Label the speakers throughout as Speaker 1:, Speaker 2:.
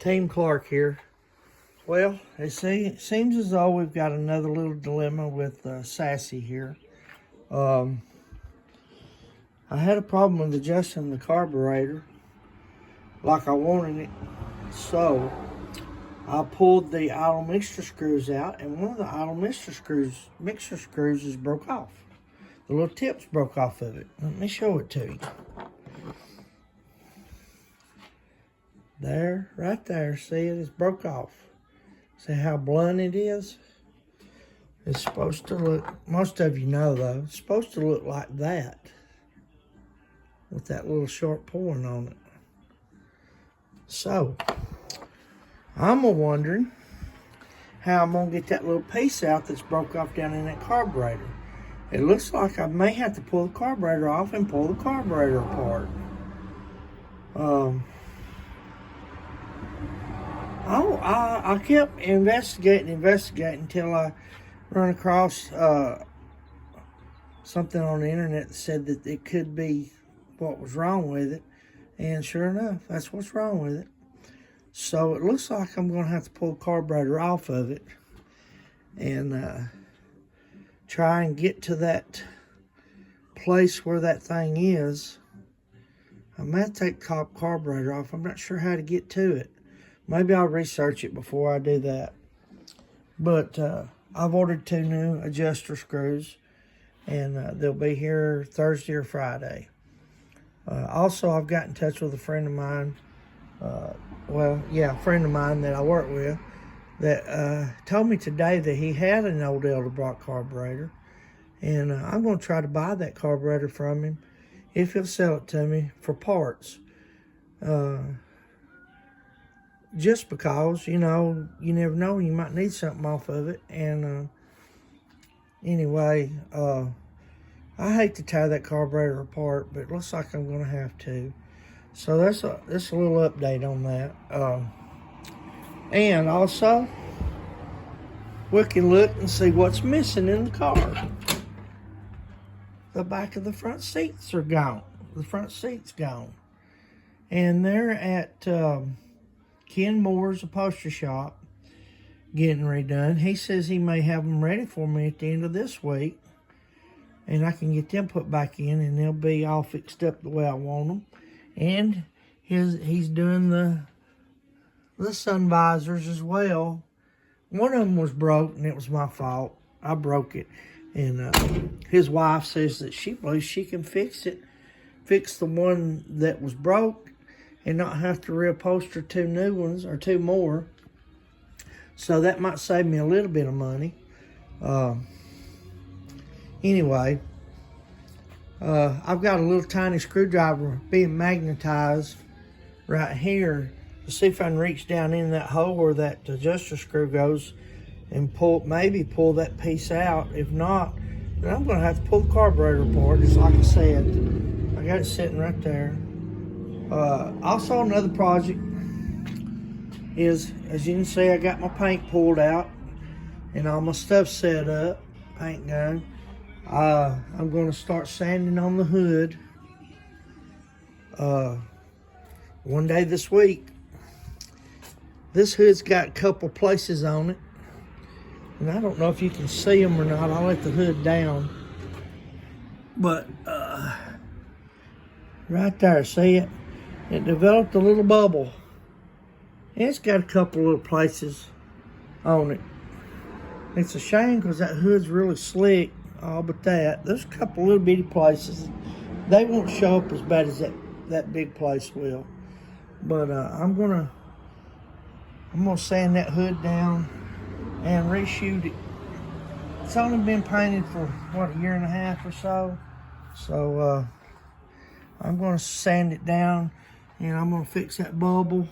Speaker 1: Team Clark here. Well, it seems as though we've got another little dilemma with Sassy here. I had a problem with adjusting the carburetor like I wanted it, so I pulled the idle mixture screws out, and one of the idle mixture screws is broke off. The little tips broke off of it. Let me show it to you. There, right there, see it? It's broke off. See how blunt it is? It's supposed to look, most of you know though, it's supposed to look like that with that little sharp point on it. So, I'm wondering how I'm going to get that little piece out that's broke off down in that carburetor. It looks like I may have to pull the carburetor off and pull the carburetor apart. I kept investigating until I run across something on the internet that said that it could be what was wrong with it. And sure enough, that's what's wrong with it. So it looks like I'm going to have to pull the carburetor off of it and try and get to that place where that thing is. I might take the carburetor off. I'm not sure how to get to it. Maybe I'll research it before I do that. But I've ordered 2 new adjuster screws, and they'll be here Thursday or Friday. Also, I've got in touch with a friend of mine, a friend of mine that I work with, that told me today that he had an old Edelbrock carburetor, and I'm going to try to buy that carburetor from him if he'll sell it to me for parts. Just because, you know, you never know, you might need something off of it. And anyway, I hate to tear that carburetor apart, but it looks like I'm going to have to. So that's a little update on that. And also, we can look and see what's missing in the car. The back of the front seats are gone. The front seat's gone. And they're at Ken Moore's upholstery shop getting redone. He says he may have them ready for me at the end of this week, and I can get them put back in, and they'll be all fixed up the way I want them. And he's doing the sun visors as well. One of them was broke, and it was my fault. I broke it, and his wife says that she believes she can fix it, fix the one that was broke, and not have to reupholster 2 new ones or 2 more. So that might save me a little bit of money. Anyway, I've got a little tiny screwdriver being magnetized right here to see if I can reach down in that hole where that adjuster screw goes and maybe pull that piece out. If not, then I'm going to have to pull the carburetor apart, just like I said. I got it sitting right there. Also, another project is, as you can see, I got my paint pulled out and all my stuff set up, paint gun. I'm going to start sanding on the hood one day this week. This hood's got a couple places on it, and I don't know if you can see them or not. I'll let the hood down, but right there, see it? It developed a little bubble. It's got a couple little places on it. It's a shame because that hood's really slick, all but that. There's a couple little bitty places. They won't show up as bad as that big place will. But I'm gonna sand that hood down and reshoot it. It's only been painted for, what, a year and a half or so. So I'm gonna sand it down, and I'm gonna fix that bubble.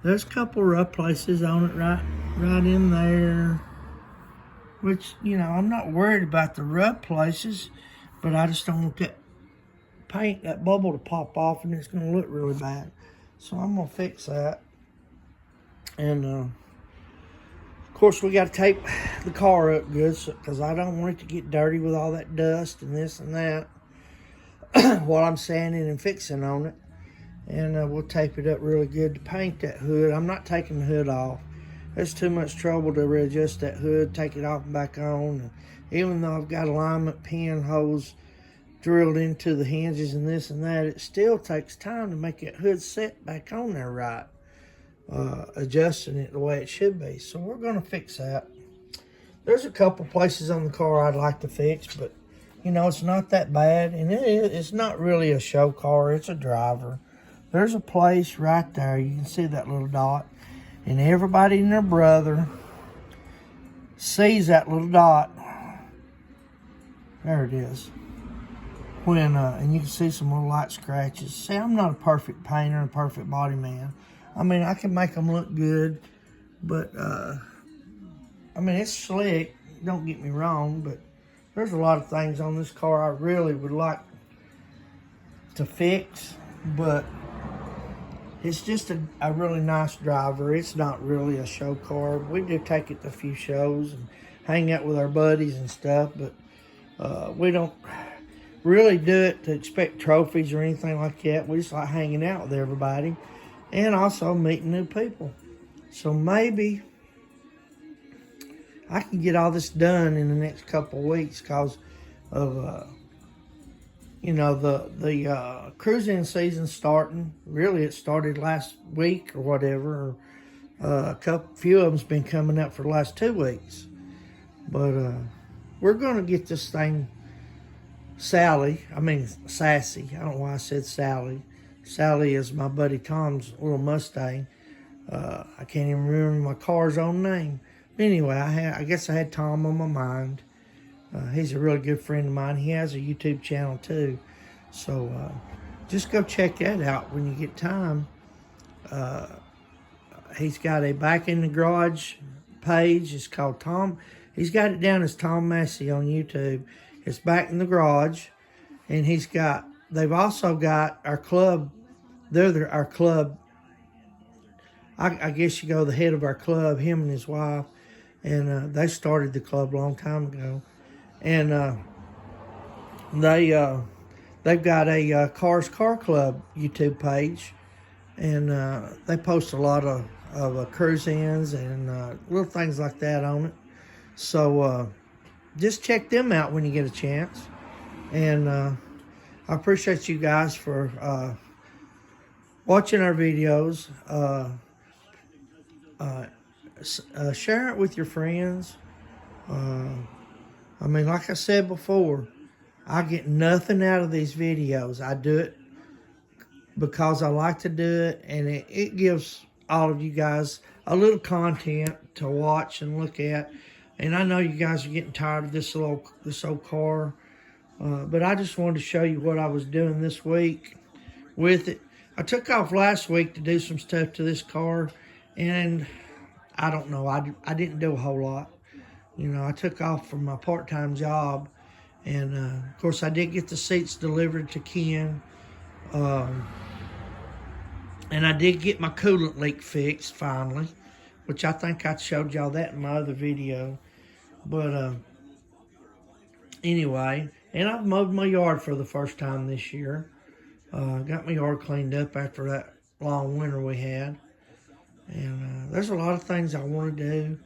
Speaker 1: There's a couple rough places on it right in there, which, you know, I'm not worried about the rough places, but I just don't want that bubble to pop off, and it's gonna look really bad. So I'm gonna fix that. And of course, we got to tape the car up good, because I don't want it to get dirty with all that dust and this and that while I'm sanding and fixing on it. and we'll tape it up really good to paint that hood. I'm not taking the hood off. It's too much trouble to readjust that hood, take it off and back on. And even though I've got alignment pin holes drilled into the hinges and this and that, it still takes time to make that hood set back on there right, adjusting it the way it should be. So we're going to fix that. There's a couple places on the car I'd like to fix, but you know, it's not that bad, and it's not really a show car, it's a driver. There's a place right there, you can see that little dot, and everybody and their brother sees that little dot. There it is. When and you can see some little light scratches. See, I'm not a perfect painter, a perfect body man. I mean, I can make them look good, but I mean, it's slick, don't get me wrong, but there's a lot of things on this car I really would like to fix, but it's just a really nice driver. It's not really a show car. We do take it to a few shows and hang out with our buddies and stuff, but we don't really do it to expect trophies or anything like that. We just like hanging out with everybody and also meeting new people. So maybe I can get all this done in the next couple of weeks because of, you know, the cruising season starting. Really, it started last week or whatever. Few of them's been coming up for the last 2 weeks. But we're going to get this thing Sassy. I don't know why I said Sally. Sally is my buddy Tom's little Mustang. I can't even remember my car's own name. Anyway, I guess I had Tom on my mind. He's a really good friend of mine. He has a YouTube channel too. So just go check that out when you get time. He's got a Back in the Garage page. It's called Tom. He's got it down as Tom Massey on YouTube. It's Back in the Garage. And they've also got our club. They're our club. I guess you go the head of our club, him and his wife. And they started the club a long time ago. And they've got a Cars Car Club YouTube page. And they post a lot of cruise-ins and little things like that on it. So just check them out when you get a chance. And I appreciate you guys for watching our videos. Share it with your friends. I mean, like I said before, I get nothing out of these videos. I do it because I like to do it, and it gives all of you guys a little content to watch and look at. And I know you guys are getting tired of this old car, but I just wanted to show you what I was doing this week with it. I took off last week to do some stuff to this car, and I don't know, I didn't do a whole lot. You know, I took off from my part-time job, and of course I did get the seats delivered to Ken, and I did get my coolant leak fixed finally, which I think I showed y'all that in my other video. But anyway, and I've mowed my yard for the first time this year. Got my yard cleaned up after that long winter we had. And there's a lot of things I want to do,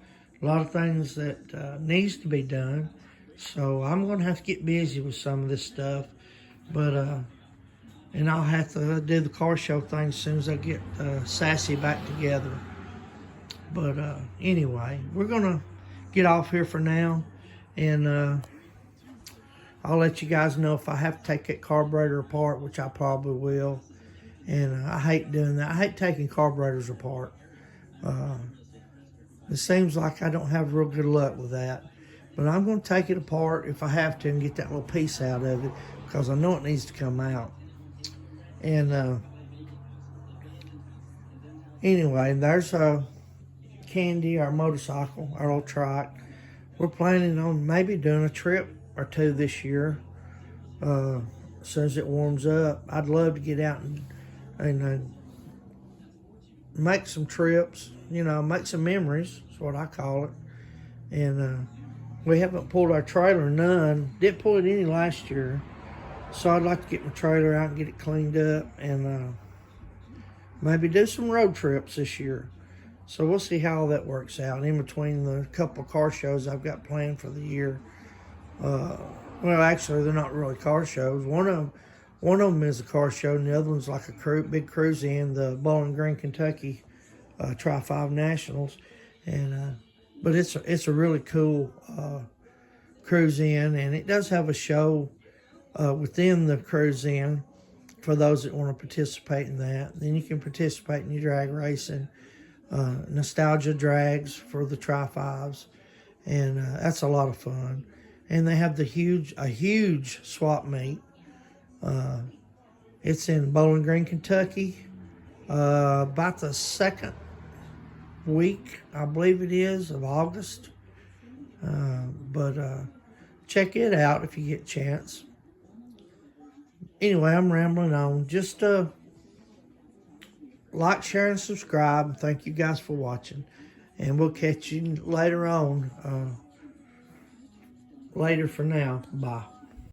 Speaker 1: a lot of things that needs to be done. So I'm going to have to get busy with some of this stuff. But, and I'll have to do the car show thing as soon as I get Sassy back together. But anyway, we're going to get off here for now. And I'll let you guys know if I have to take that carburetor apart, which I probably will. And I hate doing that. I hate taking carburetors apart. It seems like I don't have real good luck with that. But I'm going to take it apart if I have to and get that little piece out of it, because I know it needs to come out. And anyway, there's Candy, our motorcycle, our old trike. We're planning on maybe doing a trip or two this year. As soon as it warms up, I'd love to get out and make some trips, you know, make some memories, is what I call it. And we haven't pulled our trailer none. Didn't pull it any last year. So I'd like to get my trailer out and get it cleaned up and maybe do some road trips this year. So we'll see how all that works out in between the couple car shows I've got planned for the year. Well, actually, they're not really car shows. One of them is a car show, and the other one's like a big cruise in the Bowling Green, Kentucky Tri-5 Nationals, and but it's a really cool cruise in, and it does have a show within the cruise in for those that want to participate in that. Then you can participate in your drag racing, nostalgia drags for the Tri-5s, and that's a lot of fun. And they have a huge swap meet. It's in Bowling Green, Kentucky, about the second week, I believe it is, of August. But check it out if you get a chance. Anyway, I'm rambling on. Just like, share, and subscribe. Thank you guys for watching. And we'll catch you later on. Later for now. Bye.